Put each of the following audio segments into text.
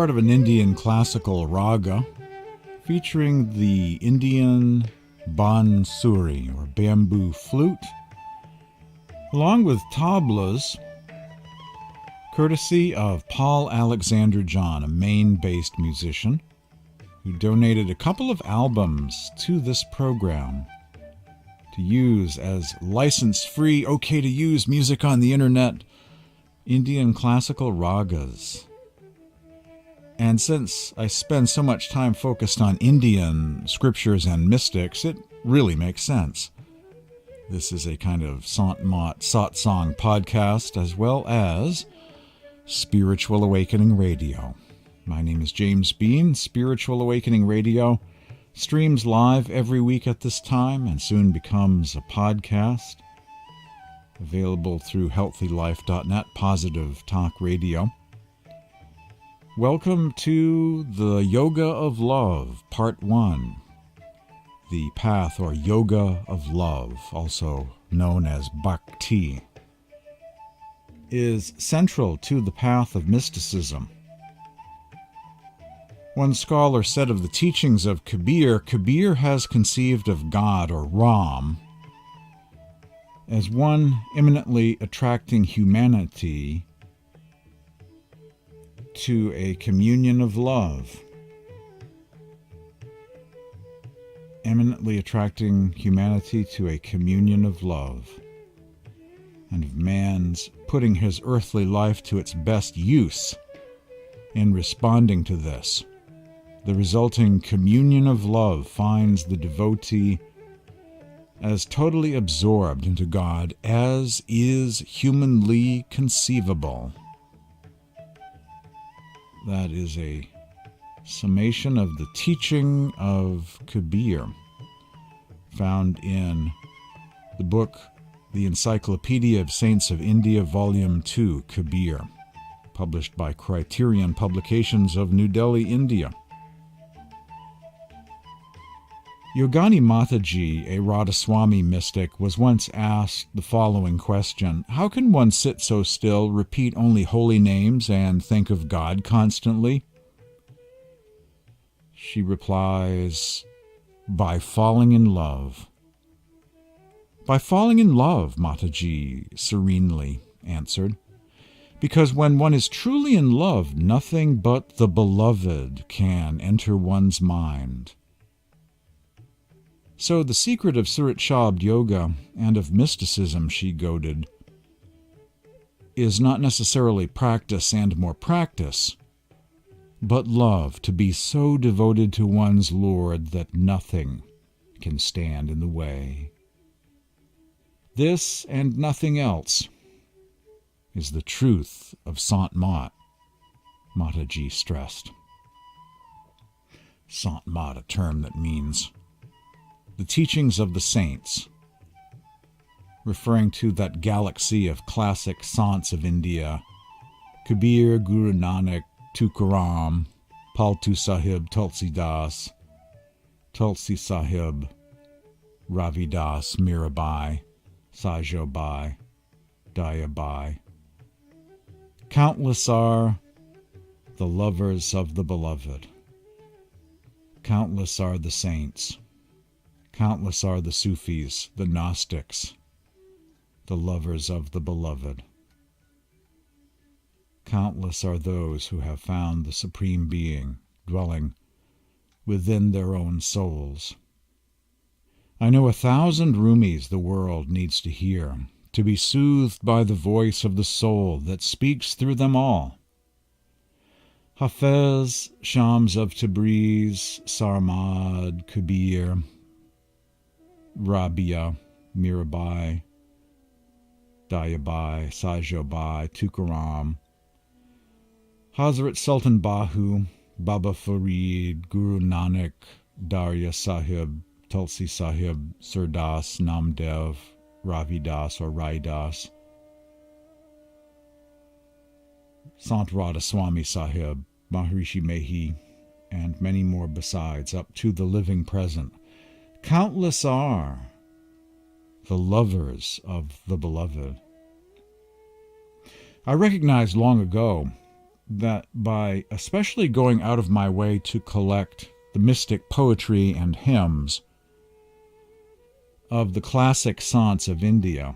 part of an Indian classical raga featuring the Indian bansuri, or bamboo flute, along with tablas, courtesy of Paul Alexander John, a Maine-based musician, who donated a couple of albums to this program to use as license-free, okay-to-use music on the internet, Indian classical ragas. And since I spend so much time focused on Indian scriptures and mystics, it really makes sense. This is a kind of Sant Satsang podcast, as well as Spiritual Awakening Radio. My name is James Bean. Spiritual Awakening Radio streams live every week at this time and soon becomes a podcast, available through healthylife.net, Positive Talk Radio. Welcome to the Yoga of Love, Part 1. The path or Yoga of Love, also known as Bhakti, is central to the path of mysticism. One scholar said of the teachings of Kabir, Kabir has conceived of God, or Ram, as one eminently attracting humanity to a communion of love. Eminently attracting humanity to a communion of love, and of man's putting his earthly life to its best use in responding to this. The resulting communion of love finds the devotee as totally absorbed into God as is humanly conceivable. That is a summation of the teaching of Kabir, found in the book The Encyclopedia of Saints of India, Volume 2, Kabir, published by Criterion Publications of New Delhi, India. Yogani Mataji, a Radhasoami mystic, was once asked the following question: how can one sit so still, repeat only holy names, and think of God constantly? She replies, by falling in love. By falling in love, Mataji serenely answered, because when one is truly in love, nothing but the beloved can enter one's mind. So the secret of Surat Shabd Yoga and of mysticism, she goaded, is not necessarily practice and more practice, but love, to be so devoted to one's Lord that nothing can stand in the way. This and nothing else is the truth of Sant Mat, Mataji stressed. Sant Mat, a term that means the teachings of the saints, referring to that galaxy of classic Sants of India, Kabir, Guru Nanak, Tukaram, Paltu Sahib, Tulsi Das, Tulsi Sahib, Ravidas, Mirabai, Sajobai, Dayabai. Countless are the lovers of the beloved. Countless are the saints. Countless are the Sufis, the Gnostics, the lovers of the beloved. Countless are those who have found the Supreme Being dwelling within their own souls. I know 1,000 Rumis the world needs to hear, to be soothed by the voice of the soul that speaks through them all. Hafez, Shams of Tabriz, Sarmad, Kabir, Rabia, Mirabai, Dayabai, Sajobai, Tukaram, Hazrat Sultan Bahu, Baba Farid, Guru Nanak, Darya Sahib, Tulsi Sahib, Surdas, Namdev, Ravidas or Raidas, Sant Radhasoami Sahib, Maharishi Mehi, and many more besides, up to the living present. Countless are the lovers of the beloved. I recognized long ago that by especially going out of my way to collect the mystic poetry and hymns of the classic Sants of India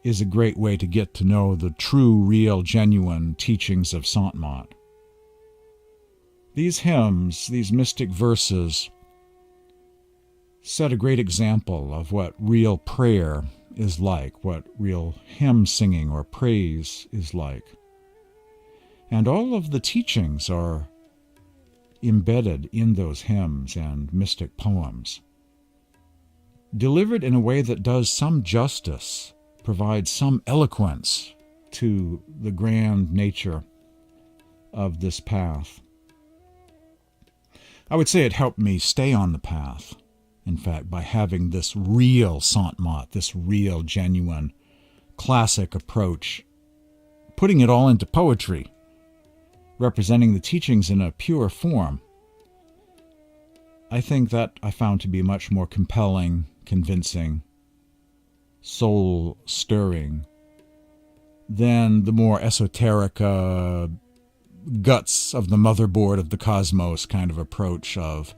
is a great way to get to know the true, real, genuine teachings of Sant Mat. These hymns, these mystic verses, set a great example of what real prayer is like, what real hymn singing or praise is like. And all of the teachings are embedded in those hymns and mystic poems, delivered in a way that does some justice, provides some eloquence to the grand nature of this path. I would say it helped me stay on the path, in fact, by having this real Sant Mat, this real, genuine, classic approach, putting it all into poetry, representing the teachings in a pure form. I think that I found to be much more compelling, convincing, soul-stirring than the more esoteric guts of the motherboard of the cosmos kind of approach of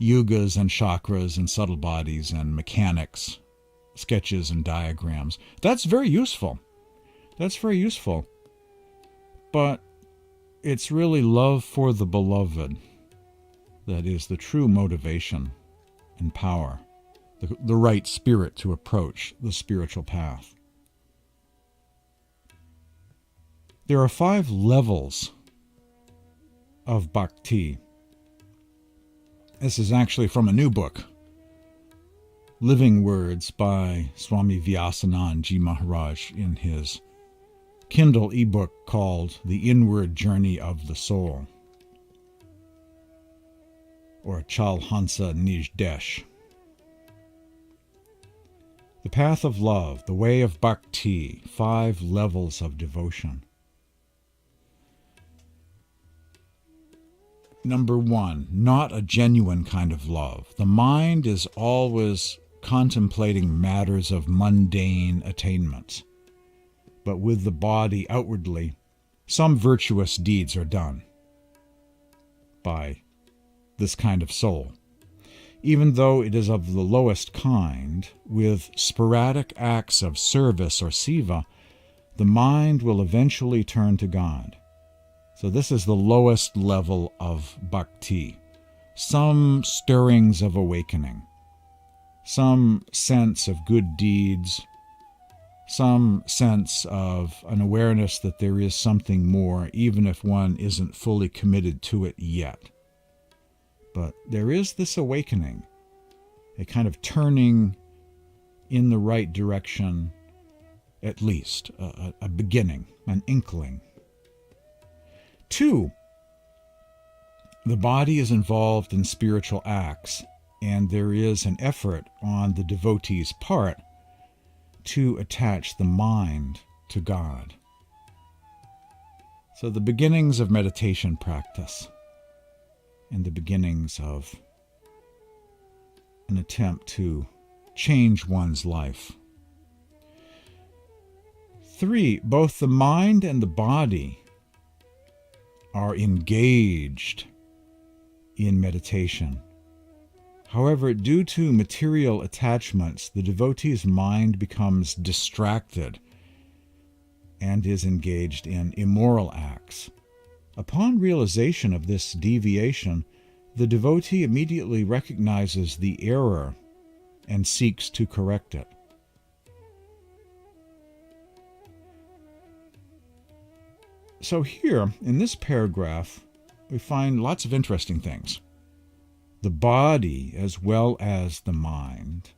yugas and chakras and subtle bodies and mechanics, sketches and diagrams. That's very useful. That's very useful. But it's really love for the beloved that is the true motivation and power, the right spirit to approach the spiritual path. There are 5 levels of Bhakti. This is actually from a new book, Living Words by Swami Vyasanand Ji Maharaj, in his Kindle ebook called The Inward Journey of the Soul, or Chalhansa Nijdesh. The path of love, the way of Bhakti, 5 levels of devotion. Number 1, not a genuine kind of love. The mind is always contemplating matters of mundane attainments, but with the body outwardly, some virtuous deeds are done by this kind of soul. Even though it is of the lowest kind, with sporadic acts of service or seva, the mind will eventually turn to God. So this is the lowest level of bhakti. Some stirrings of awakening, some sense of good deeds, some sense of an awareness that there is something more, even if one isn't fully committed to it yet. But there is this awakening, a kind of turning in the right direction, at least, a beginning, an inkling. 2, the body is involved in spiritual acts, and there is an effort on the devotee's part to attach the mind to God. So the beginnings of meditation practice and the beginnings of an attempt to change one's life. 3, both the mind and the body are engaged in meditation. However, due to material attachments, the devotee's mind becomes distracted and is engaged in immoral acts. Upon realization of this deviation, the devotee immediately recognizes the error and seeks to correct it. So here, in this paragraph, we find lots of interesting things. The body, as well as the mind,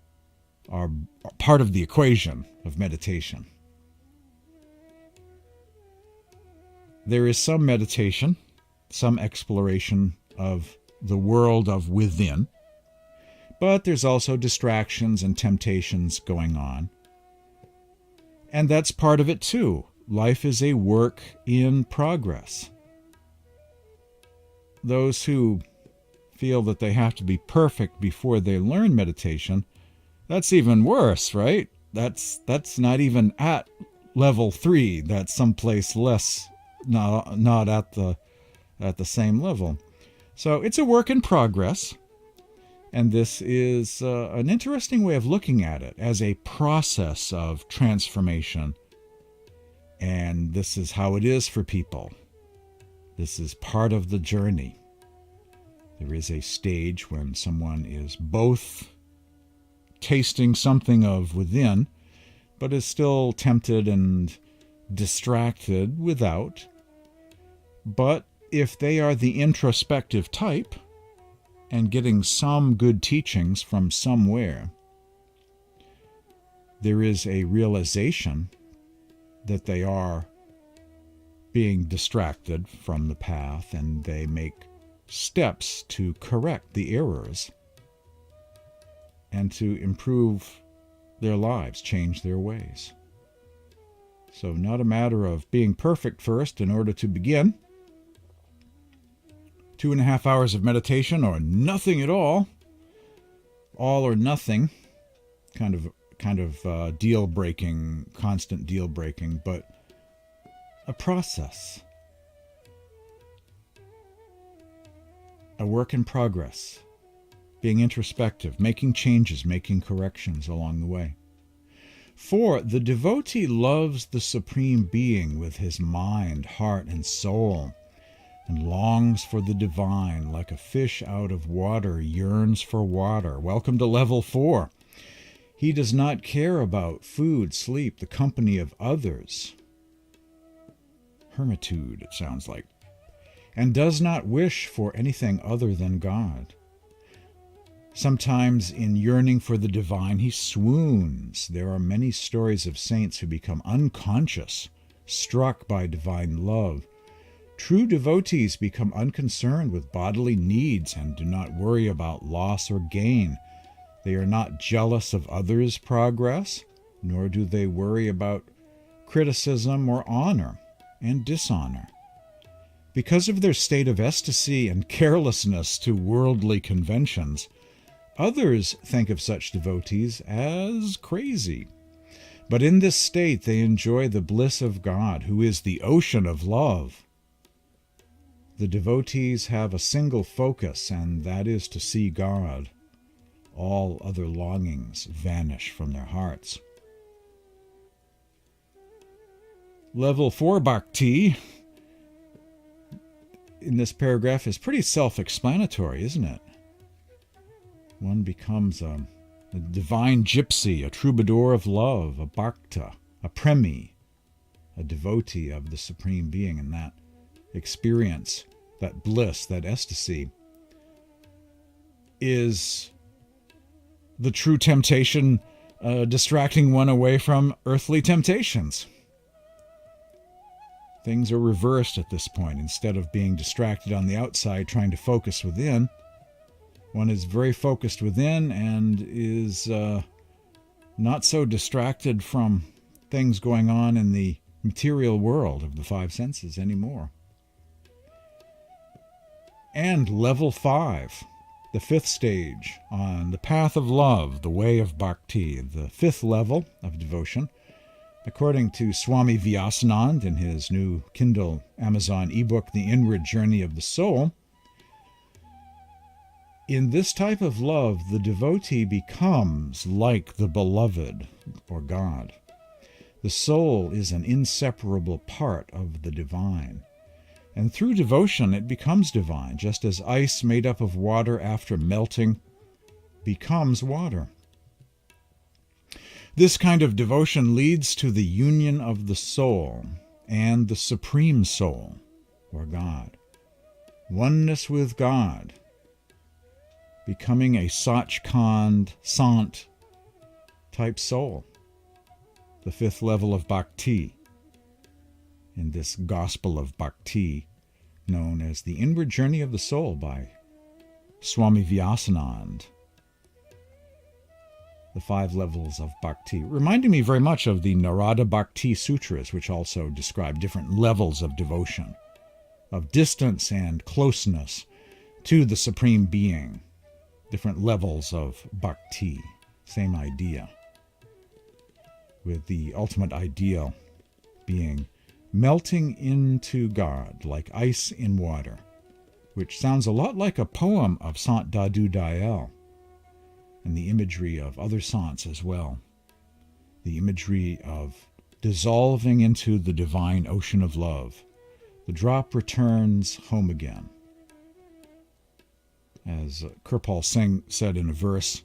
are part of the equation of meditation. There is some meditation, some exploration of the world of within, but there's also distractions and temptations going on. And that's part of it too. Life is a work in progress. Those who feel that they have to be perfect before they learn meditation, that's even worse, right? That's not even at level 3. That's someplace less not at the same level. So it's a work in progress, and this is an interesting way of looking at it as a process of transformation. And this is how it is for people. This is part of the journey. There is a stage when someone is both tasting something of within, but is still tempted and distracted without. But if they are the introspective type and getting some good teachings from somewhere, there is a realization that they are being distracted from the path, and they make steps to correct the errors and to improve their lives, change their ways. So not a matter of being perfect first in order to begin. 2.5 hours of meditation or nothing at all or nothing, kind of deal-breaking, constant deal-breaking, but a process, a work in progress, being introspective, making changes, making corrections along the way. 4, the devotee loves the Supreme Being with his mind, heart, and soul, and longs for the divine like a fish out of water yearns for water. Welcome to level 4. He does not care about food, sleep, the company of others. Hermitude, it sounds like. And does not wish for anything other than God. Sometimes in yearning for the divine, he swoons. There are many stories of saints who become unconscious, struck by divine love. True devotees become unconcerned with bodily needs and do not worry about loss or gain. They are not jealous of others' progress, nor do they worry about criticism or honor and dishonor. Because of their state of ecstasy and carelessness to worldly conventions, others think of such devotees as crazy. But in this state they enjoy the bliss of God, who is the ocean of love. The devotees have a single focus, and that is to see God. All other longings vanish from their hearts. Level 4 Bhakti in this paragraph is pretty self-explanatory, isn't it? One becomes a divine gypsy, a troubadour of love, a bhakta, a premi, a devotee of the Supreme Being, and that experience, that bliss, that ecstasy, is the true temptation, distracting one away from earthly temptations. Things are reversed at this point. Instead of being distracted on the outside, trying to focus within, one is very focused within and is not so distracted from things going on in the material world of the 5 senses anymore. And level 5, the 5th stage on the path of love, the way of bhakti, the 5th level of devotion, according to Swami Vyasanand in his new Kindle Amazon ebook, The Inward Journey of the Soul. In this type of love, the devotee becomes like the beloved, or God. The soul is an inseparable part of the divine. And through devotion, it becomes divine, just as ice made up of water after melting becomes water. This kind of devotion leads to the union of the soul and the Supreme Soul, or God. Oneness with God, becoming a Sachkhand, Sant type soul, the 5th level of bhakti, in this gospel of bhakti, known as The Inward Journey of the Soul by Swami Vyasanand. The 5 levels of bhakti, reminding me very much of the Narada Bhakti Sutras, which also describe different levels of devotion, of distance and closeness to the Supreme Being, different levels of bhakti, same idea, with the ultimate ideal being melting into God like ice in water, which sounds a lot like a poem of Sant Dadu Dayal, and the imagery of other Sants as well. The imagery of dissolving into the divine ocean of love. The drop returns home again. As Kirpal Singh said in a verse,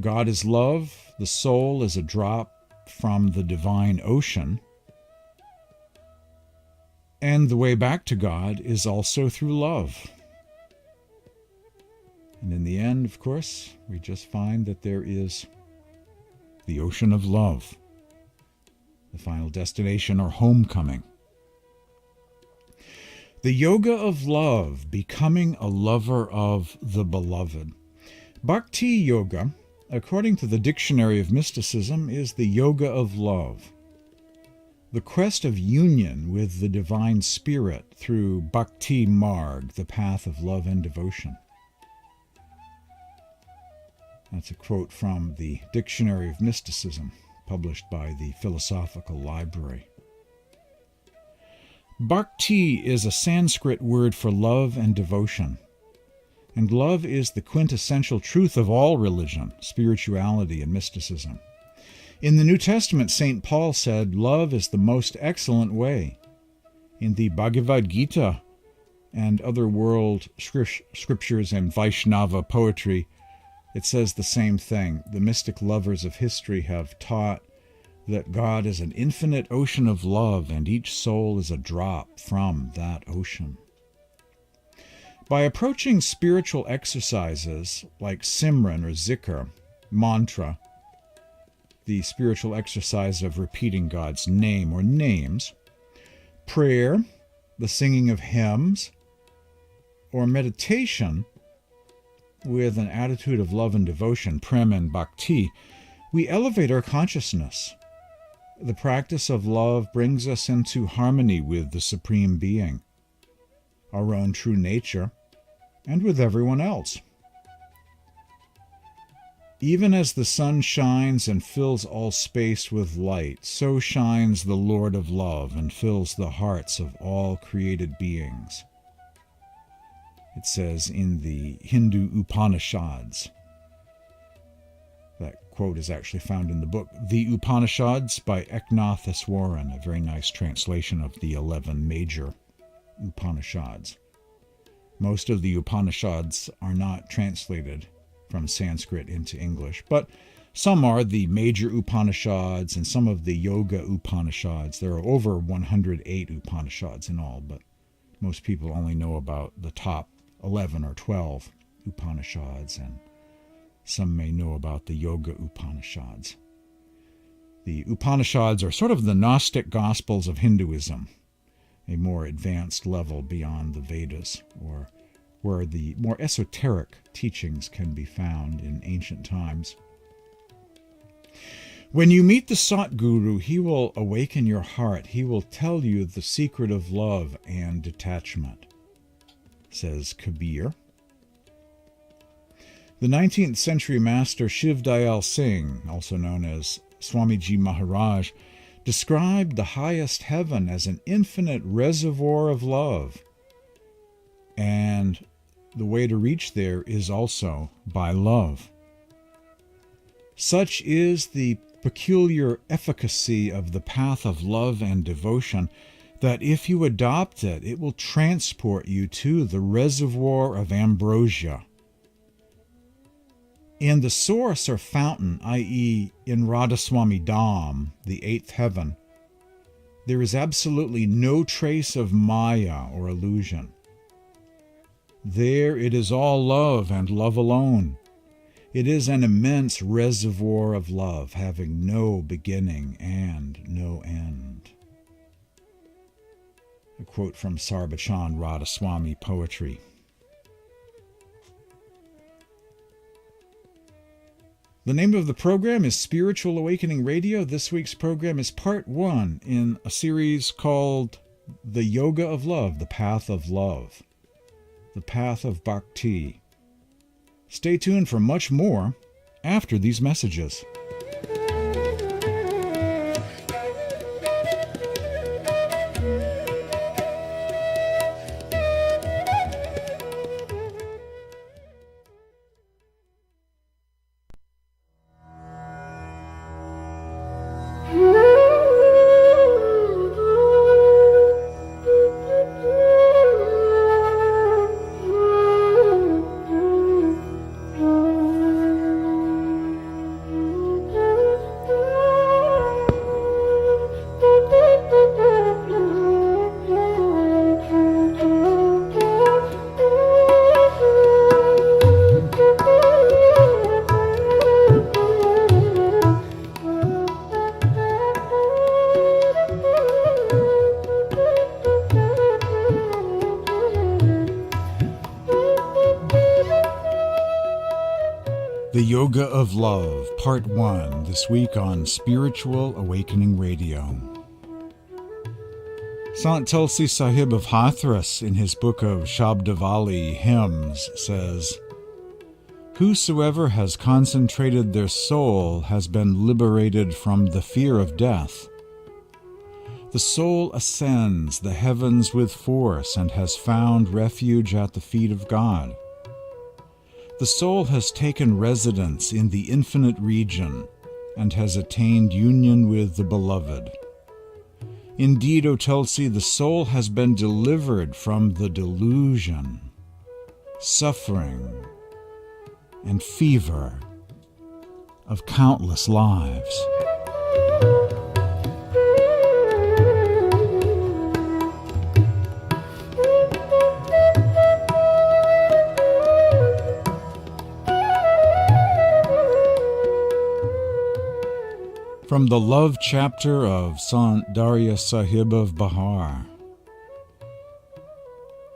God is love, the soul is a drop from the divine ocean, and the way back to God is also through love. And in the end, of course, we just find that there is the ocean of love, the final destination or homecoming. The yoga of love, becoming a lover of the beloved. Bhakti yoga, according to the Dictionary of Mysticism, is the yoga of love. The quest of union with the divine spirit through Bhakti Marg, the path of love and devotion. That's a quote from the Dictionary of Mysticism, published by the Philosophical Library. Bhakti is a Sanskrit word for love and devotion. And love is the quintessential truth of all religion, spirituality, and mysticism. In the New Testament, St. Paul said, love is the most excellent way. In the Bhagavad Gita and other world scriptures and Vaishnava poetry, it says the same thing. The mystic lovers of history have taught that God is an infinite ocean of love, and each soul is a drop from that ocean. By approaching spiritual exercises like simran or zikr, mantra, the spiritual exercise of repeating God's name or names, prayer, the singing of hymns, or meditation with an attitude of love and devotion, prem and bhakti, we elevate our consciousness. The practice of love brings us into harmony with the Supreme Being, our own true nature, and with everyone else. Even as the sun shines and fills all space with light, so shines the Lord of love and fills the hearts of all created beings. It says in the Hindu Upanishads. That quote is actually found in the book The Upanishads by Eknatheswaran, a very nice translation of the 11 major Upanishads. Most of the Upanishads are not translated from Sanskrit into English, but some are the major Upanishads and some of the Yoga Upanishads. There are over 108 Upanishads in all, but most people only know about the top 11 or 12 Upanishads, and some may know about the Yoga Upanishads. The Upanishads are sort of the Gnostic Gospels of Hinduism, a more advanced level beyond the Vedas, or where the more esoteric teachings can be found in ancient times. When you meet the Satguru, he will awaken your heart. He will tell you the secret of love and detachment, says Kabir. The 19th century master Shiv Dayal Singh, also known as Swamiji Maharaj, described the highest heaven as an infinite reservoir of love. And the way to reach there is also by love. Such is the peculiar efficacy of the path of love and devotion that if you adopt it, it will transport you to the reservoir of ambrosia. In the source or fountain, i.e. in Radhasoami Dham, the eighth heaven, there is absolutely no trace of maya or illusion. There it is all love and love alone. It is an immense reservoir of love, having no beginning and no end. A quote from Sarbachan Radhasoami poetry. The name of the program is Spiritual Awakening Radio. This week's program is part 1 in a series called The Yoga of Love, the Path of Love, the Path of Bhakti. Stay tuned for much more after these messages. The Yoga of Love, Part 1, this week on Spiritual Awakening Radio. Sant Tulsi Sahib of Hathras, in his book of Shabdavali hymns, says, "Whosoever has concentrated their soul has been liberated from the fear of death. The soul ascends the heavens with force and has found refuge at the feet of God. The soul has taken residence in the infinite region and has attained union with the Beloved. Indeed, O Tulsi, the soul has been delivered from the delusion, suffering, and fever of countless lives." From the Love Chapter of Sant Darya Sahib of Bahar.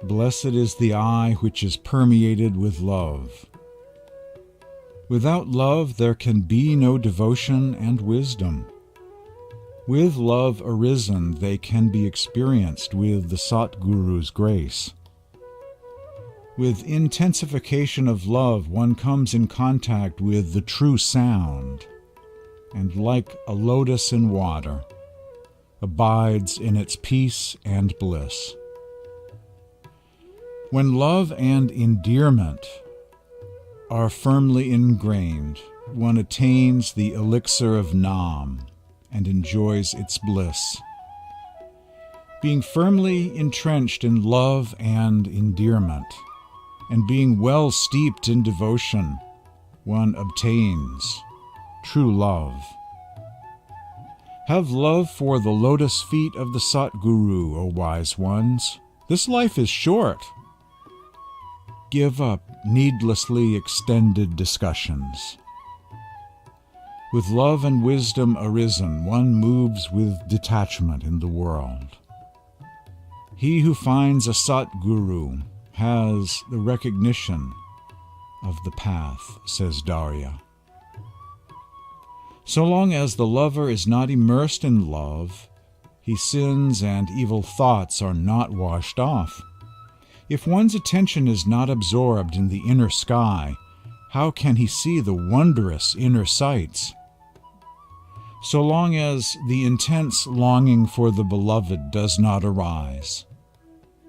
Blessed is the eye which is permeated with love. Without love there can be no devotion and wisdom. With love arisen they can be experienced with the Satguru's grace. With intensification of love one comes in contact with the true sound, and like a lotus in water, abides in its peace and bliss. When love and endearment are firmly ingrained, one attains the elixir of Nam and enjoys its bliss. Being firmly entrenched in love and endearment, and being well steeped in devotion, one obtains true love. Have love for the lotus feet of the Satguru, O wise ones. This life is short. Give up needlessly extended discussions. With love and wisdom arisen, one moves with detachment in the world. He who finds a Satguru has the recognition of the path, says Darya. So long as the lover is not immersed in love, his sins and evil thoughts are not washed off. If one's attention is not absorbed in the inner sky, how can he see the wondrous inner sights? So long as the intense longing for the Beloved does not arise,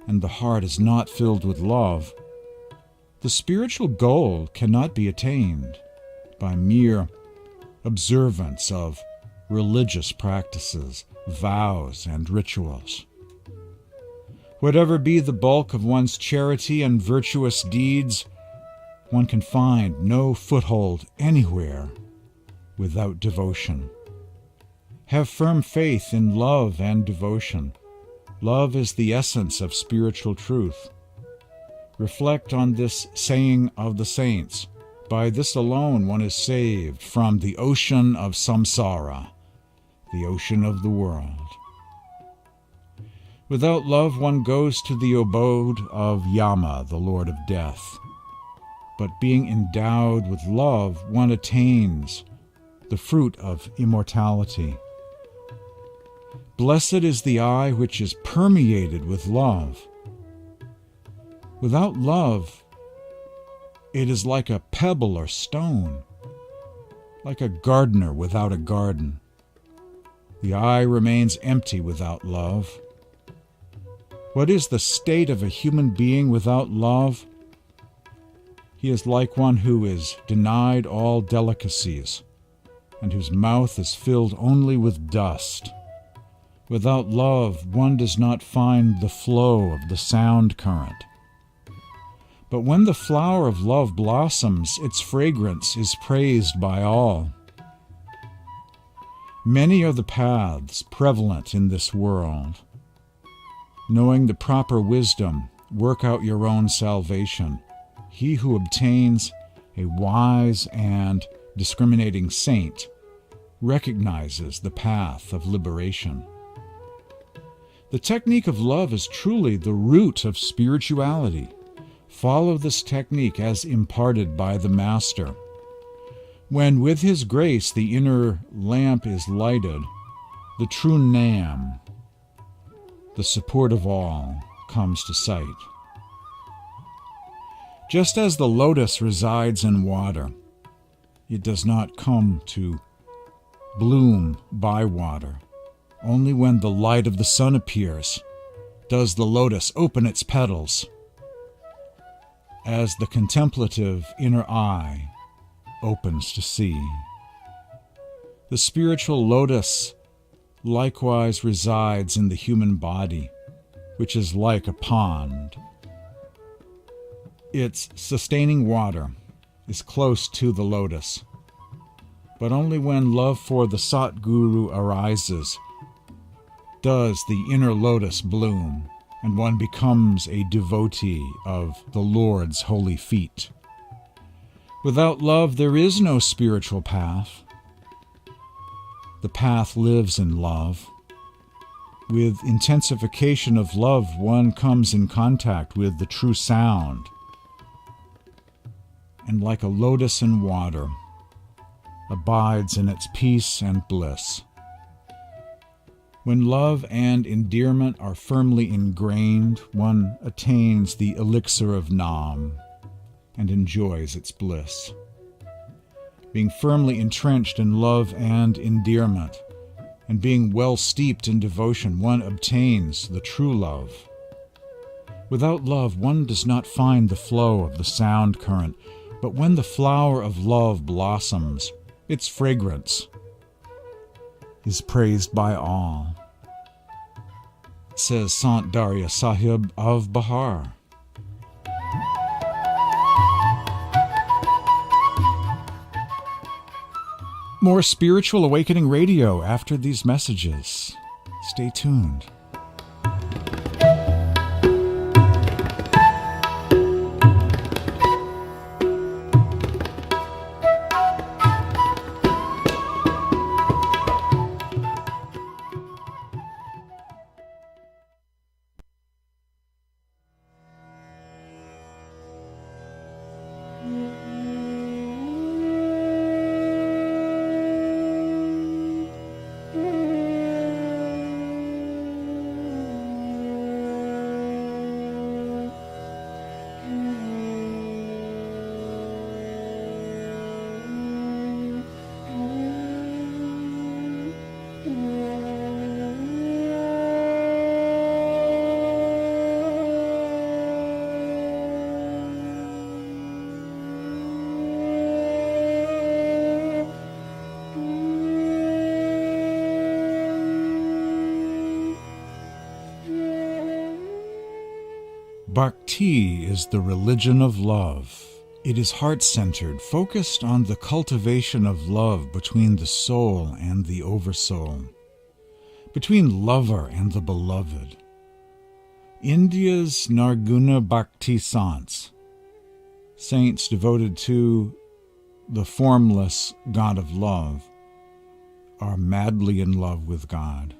and the heart is not filled with love, the spiritual goal cannot be attained by mere observance of religious practices, vows, and rituals. Whatever be the bulk of one's charity and virtuous deeds, one can find no foothold anywhere without devotion. Have firm faith in love and devotion. Love is the essence of spiritual truth. Reflect on this saying of the saints. By this alone one is saved from the ocean of samsara, the ocean of the world. Without love one goes to the abode of Yama, the Lord of Death. But being endowed with love, one attains the fruit of immortality. Blessed is the eye which is permeated with love. Without love, it is like a pebble or stone, like a gardener without a garden. The eye remains empty without love. What is the state of a human being without love? He is like one who is denied all delicacies, and whose mouth is filled only with dust. Without love, one does not find the flow of the sound current. But when the flower of love blossoms, its fragrance is praised by all. Many are the paths prevalent in this world. Knowing the proper wisdom, work out your own salvation. He who obtains a wise and discriminating saint recognizes the path of liberation. The technique of love is truly the root of spirituality. Follow this technique as imparted by the Master. When with his grace the inner lamp is lighted, the true Nam, the support of all, comes to sight. Just as the lotus resides in water, it does not come to bloom by water. Only when the light of the sun appears does the lotus open its petals, as the contemplative inner eye opens to see. The spiritual lotus likewise resides in the human body, which is like a pond. Its sustaining water is close to the lotus, but only when love for the Satguru arises does the inner lotus bloom, and one becomes a devotee of the Lord's holy feet. Without love, there is no spiritual path. The path lives in love. With intensification of love, one comes in contact with the true sound, and like a lotus in water, abides in its peace and bliss. When love and endearment are firmly ingrained, one attains the elixir of Nam and enjoys its bliss. Being firmly entrenched in love and endearment, and being well steeped in devotion, one obtains the true love. Without love, one does not find the flow of the sound current, but when the flower of love blossoms, its fragrance is praised by all, says Sant Darya Sahib of Bihar. More Spiritual Awakening Radio after these messages. Stay tuned. Bhakti is the religion of love. It is heart-centered, focused on the cultivation of love between the soul and the oversoul, between lover and the beloved. India's Nirguna Bhakti Sants, saints devoted to the formless God of love, are madly in love with God.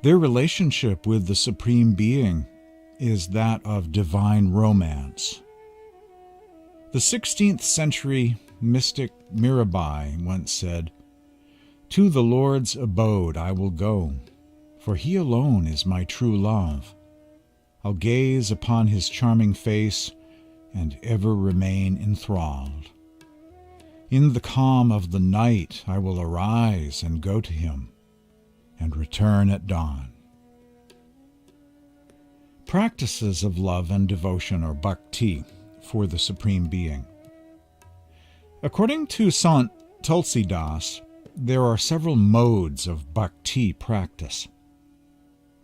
Their relationship with the Supreme Being is that of divine romance. The 16th century mystic Mirabai once said, "To the Lord's abode I will go, for he alone is my true love. I'll gaze upon his charming face and ever remain enthralled. In the calm of the night I will arise and go to him, and return at dawn." Practices of love and devotion are bhakti for the Supreme Being. According to Sant Tulsidas, there are several modes of bhakti practice,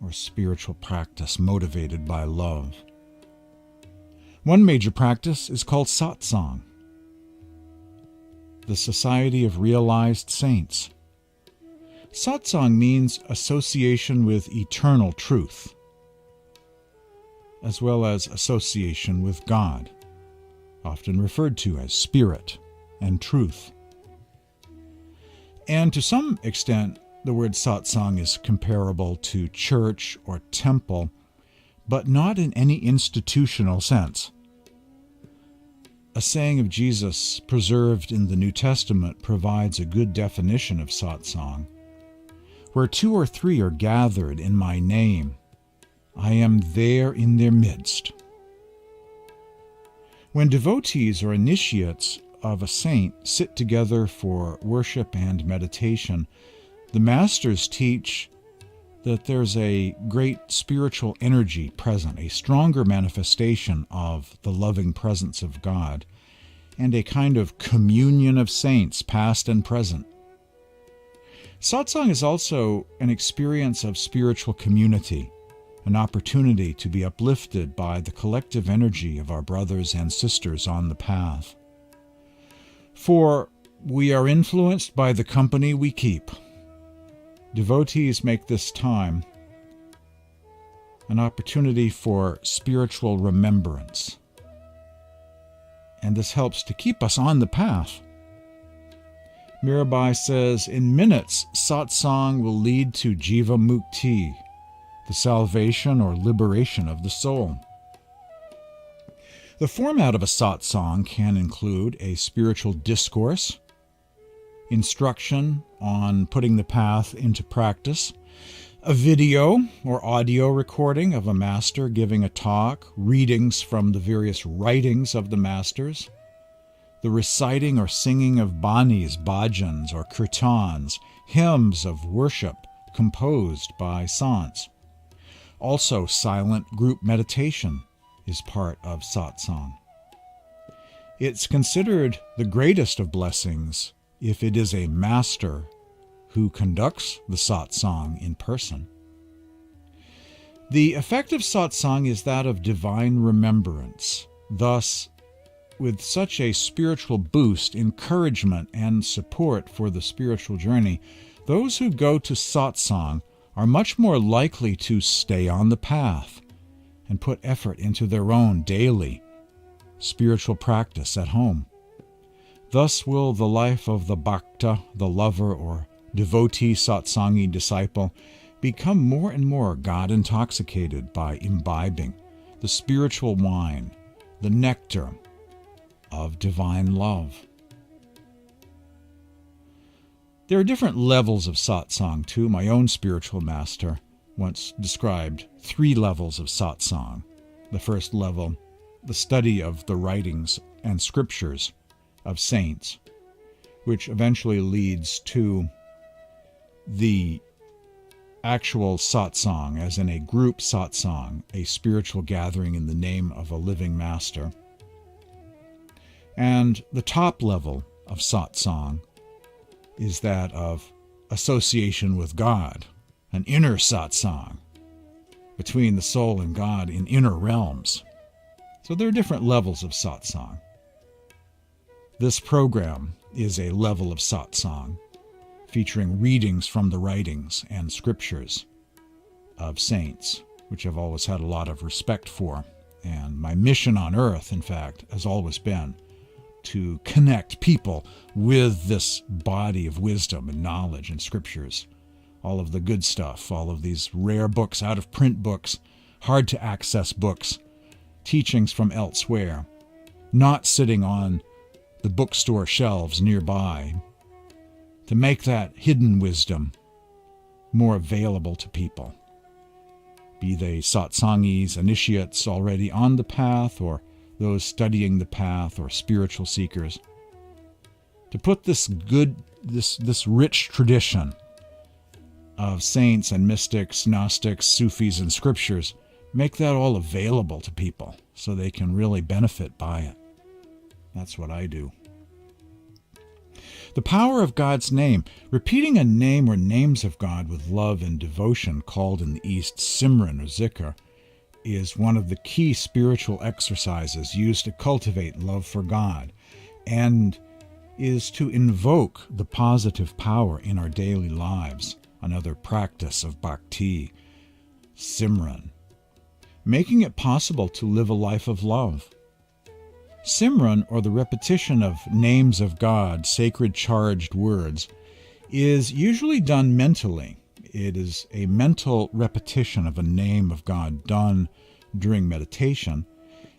or spiritual practice motivated by love. One major practice is called Satsang, the Society of Realized Saints. Satsang means association with eternal truth, as well as association with God, often referred to as spirit and truth. And to some extent, the word satsang is comparable to church or temple, but not in any institutional sense. a saying of Jesus preserved in the New Testament provides a good definition of satsang. Where 2 or 3 are gathered in my name, I am there in their midst. When devotees or initiates of a saint sit together for worship and meditation, the masters teach that there's a great spiritual energy present, a stronger manifestation of the loving presence of God, and a kind of communion of saints, past and present. Satsang is also an experience of spiritual community, an opportunity to be uplifted by the collective energy of our brothers and sisters on the path. For we are influenced by the company we keep. Devotees make this time an opportunity for spiritual remembrance, and this helps to keep us on the path. Mirabai says, in minutes, satsang will lead to jiva mukti, the salvation or liberation of the soul. The format of a satsang can include a spiritual discourse, instruction on putting the path into practice, a video or audio recording of a master giving a talk, readings from the various writings of the masters, the reciting or singing of banis, bhajans, or kirtans, hymns of worship composed by sants. Also, silent group meditation is part of satsang. It's considered the greatest of blessings if it is a master who conducts the satsang in person. The effect of satsang is that of divine remembrance. Thus, with such a spiritual boost, encouragement, and support for the spiritual journey, those who go to satsang are much more likely to stay on the path and put effort into their own daily spiritual practice at home. Thus will the life of the bhakta, the lover or devotee satsangi disciple, become more and more God-intoxicated by imbibing the spiritual wine, the nectar of divine love. There are different levels of satsang too. My own spiritual master once described 3 levels of satsang. The first level, the study of the writings and scriptures of saints, which eventually leads to the actual satsang, as in a group satsang, a spiritual gathering in the name of a living master. And the top level of satsang is that of association with God, an inner satsang between the soul and God in inner realms. So there are different levels of satsang. This program is a level of satsang, featuring readings from the writings and scriptures of saints, which I've always had a lot of respect for. And my mission on earth, in fact, has always been to connect people with this body of wisdom and knowledge and scriptures, all of the good stuff, all of these rare books, out-of-print books, hard-to-access books, teachings from elsewhere, not sitting on the bookstore shelves nearby, to make that hidden wisdom more available to people, be they satsangis, initiates already on the path, or those studying the path, or spiritual seekers, to put this rich tradition of saints and mystics, Gnostics, Sufis, and scriptures, make that all available to people so they can really benefit by it. That's what I do. The power of God's name. Repeating a name or names of God with love and devotion, called in the East simran or zikr, is one of the key spiritual exercises used to cultivate love for God, and is to invoke the positive power in our daily lives, another practice of Bhakti, simran, making it possible to live a life of love. Simran, or the repetition of names of God, sacred charged words, is usually done mentally. It is a mental repetition of a name of God done during meditation,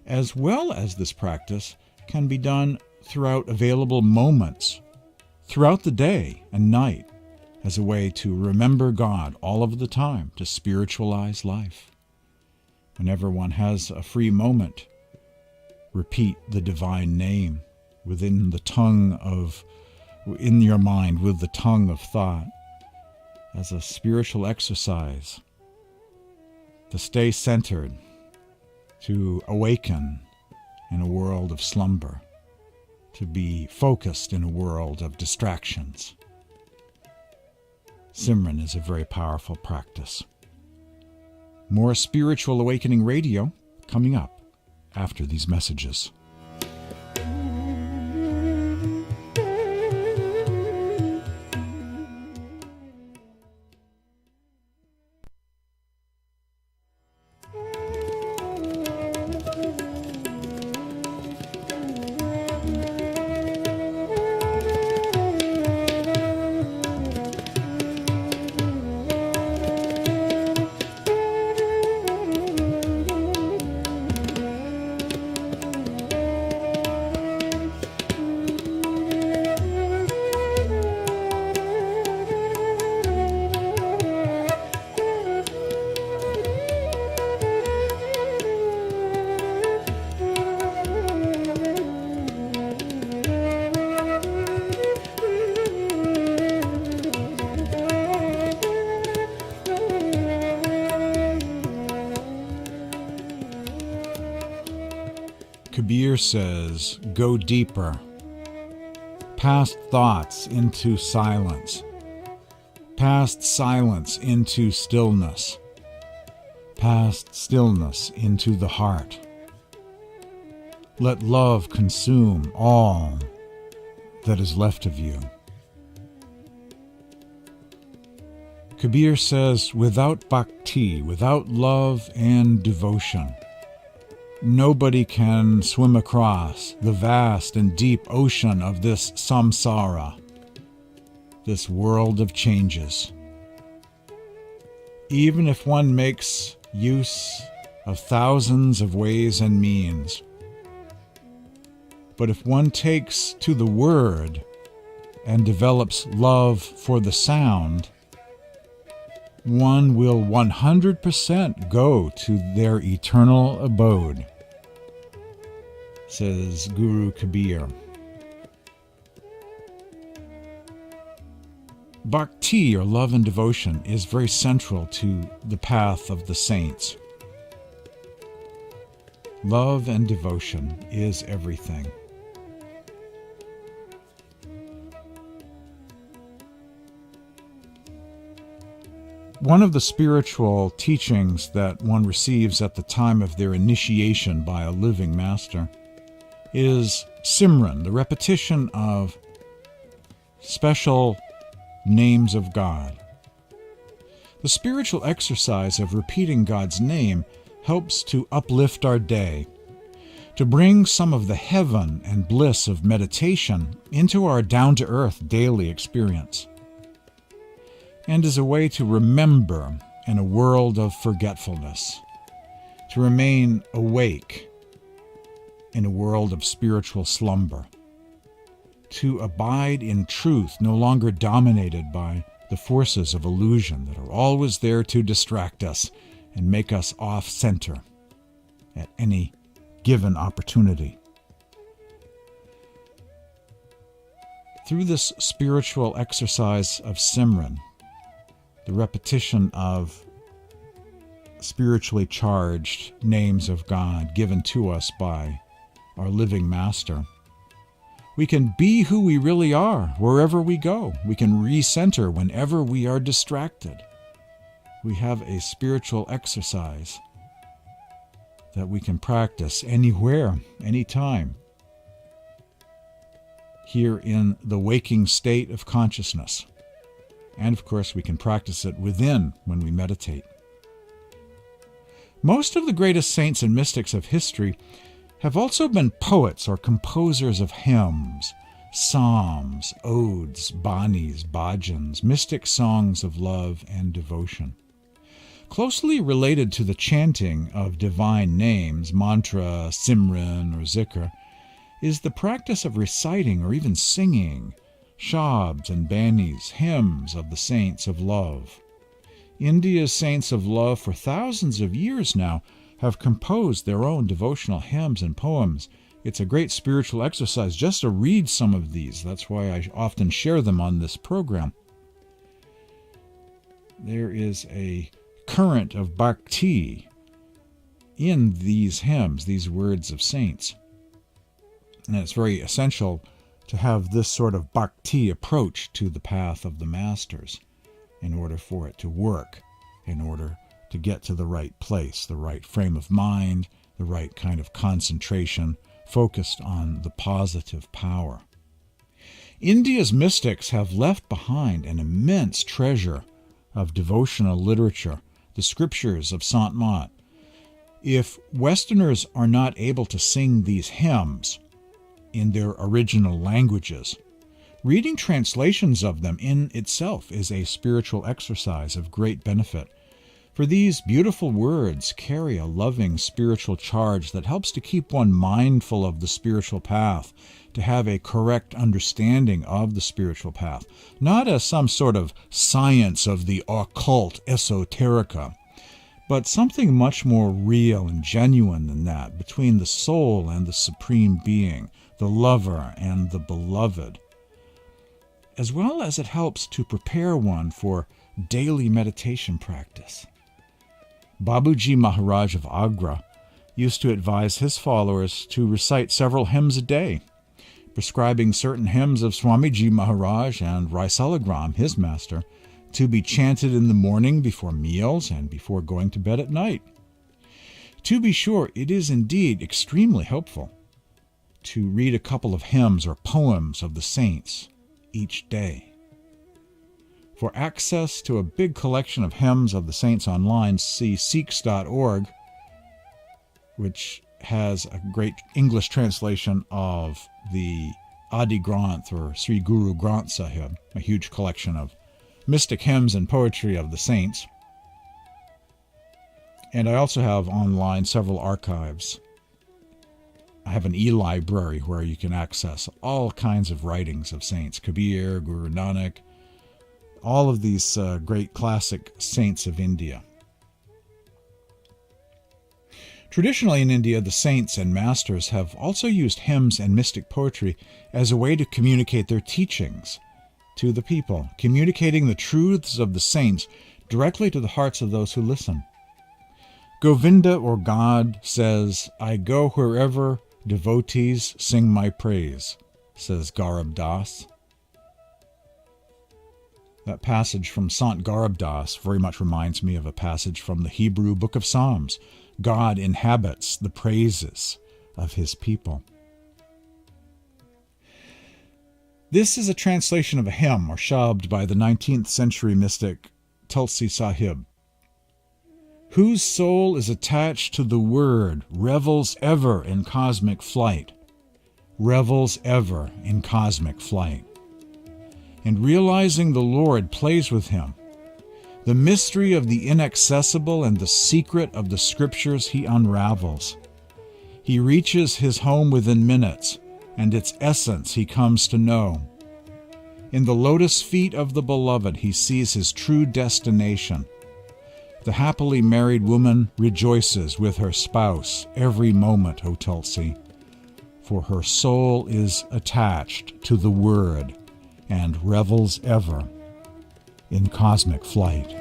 as well as this practice can be done throughout available moments, throughout the day and night, as a way to remember God all of the time, to spiritualize life. Whenever one has a free moment, repeat the divine name in your mind, with the tongue of thought, as a spiritual exercise to stay centered, to awaken in a world of slumber, to be focused in a world of distractions. Simran is a very powerful practice. More Spiritual Awakening Radio coming up after these messages. Kabir says, go deeper, past thoughts into silence, past silence into stillness, past stillness into the heart. Let love consume all that is left of you. Kabir says, without bhakti, without love and devotion, nobody can swim across the vast and deep ocean of this samsara, this world of changes. Even if one makes use of thousands of ways and means, but if one takes to the word and develops love for the sound, one will 100% go to their eternal abode, says Guru Kabir. Bhakti, or love and devotion, is very central to the path of the saints. Love and devotion is everything. One of the spiritual teachings that one receives at the time of their initiation by a living master is simran, the repetition of special names of God. The spiritual exercise of repeating God's name helps to uplift our day, to bring some of the heaven and bliss of meditation into our down-to-earth daily experience, and is a way to remember in a world of forgetfulness, to remain awake in a world of spiritual slumber, to abide in truth, no longer dominated by the forces of illusion that are always there to distract us and make us off-center at any given opportunity. Through this spiritual exercise of simran, the repetition of spiritually charged names of God given to us by our living master, we can be who we really are wherever we go. We can recenter whenever we are distracted. We have a spiritual exercise that we can practice anywhere, anytime, here in the waking state of consciousness. And of course, we can practice it within when we meditate. Most of the greatest saints and mystics of history have also been poets or composers of hymns, psalms, odes, banis, bhajans, mystic songs of love and devotion. Closely related to the chanting of divine names, mantra, simran, or zikr, is the practice of reciting or even singing shabds and banis, hymns of the saints of love. India's saints of love for thousands of years now have composed their own devotional hymns and poems. It's a great spiritual exercise just to read some of these. That's why I often share them on this program. There is a current of Bhakti in these hymns, these words of saints. And it's very essential to have this sort of Bhakti approach to the path of the masters in order for it to work, in order to get to the right place, the right frame of mind, the right kind of concentration, focused on the positive power. India's mystics have left behind an immense treasure of devotional literature, the scriptures of Sant. If Westerners are not able to sing these hymns in their original languages, reading translations of them in itself is a spiritual exercise of great benefit. For these beautiful words carry a loving spiritual charge that helps to keep one mindful of the spiritual path, to have a correct understanding of the spiritual path, not as some sort of science of the occult esoterica, but something much more real and genuine than that, between the soul and the Supreme Being, the lover and the beloved, as well as it helps to prepare one for daily meditation practice. Babuji Maharaj of Agra used to advise his followers to recite several hymns a day, prescribing certain hymns of Swamiji Maharaj and Raisalagram, his master, to be chanted in the morning before meals and before going to bed at night. To be sure, it is indeed extremely helpful to read a couple of hymns or poems of the saints each day. For access to a big collection of hymns of the saints online, see Sikhs.org, which has a great English translation of the Adi Granth or Sri Guru Granth Sahib, a huge collection of mystic hymns and poetry of the saints. And I also have online several archives. I have an e-library where you can access all kinds of writings of saints, Kabir, Guru Nanak, all of these great classic saints of India. Traditionally in India, the saints and masters have also used hymns and mystic poetry as a way to communicate their teachings to the people, communicating the truths of the saints directly to the hearts of those who listen. Govinda, or God, says, "I go wherever devotees sing my praise," says Garab Das. That passage from Sant Garab Das very much reminds me of a passage from the Hebrew Book of Psalms. God inhabits the praises of his people. This is a translation of a hymn or shabd by the 19th century mystic Tulsi Sahib. Whose soul is attached to the Word revels ever in cosmic flight, revels ever in cosmic flight. And realizing the Lord plays with him. The mystery of the inaccessible and the secret of the scriptures he unravels. He reaches his home within minutes, and its essence he comes to know. In the lotus feet of the beloved he sees his true destination. The happily married woman rejoices with her spouse every moment, O Tulsi, for her soul is attached to the Word and revels ever in cosmic flight.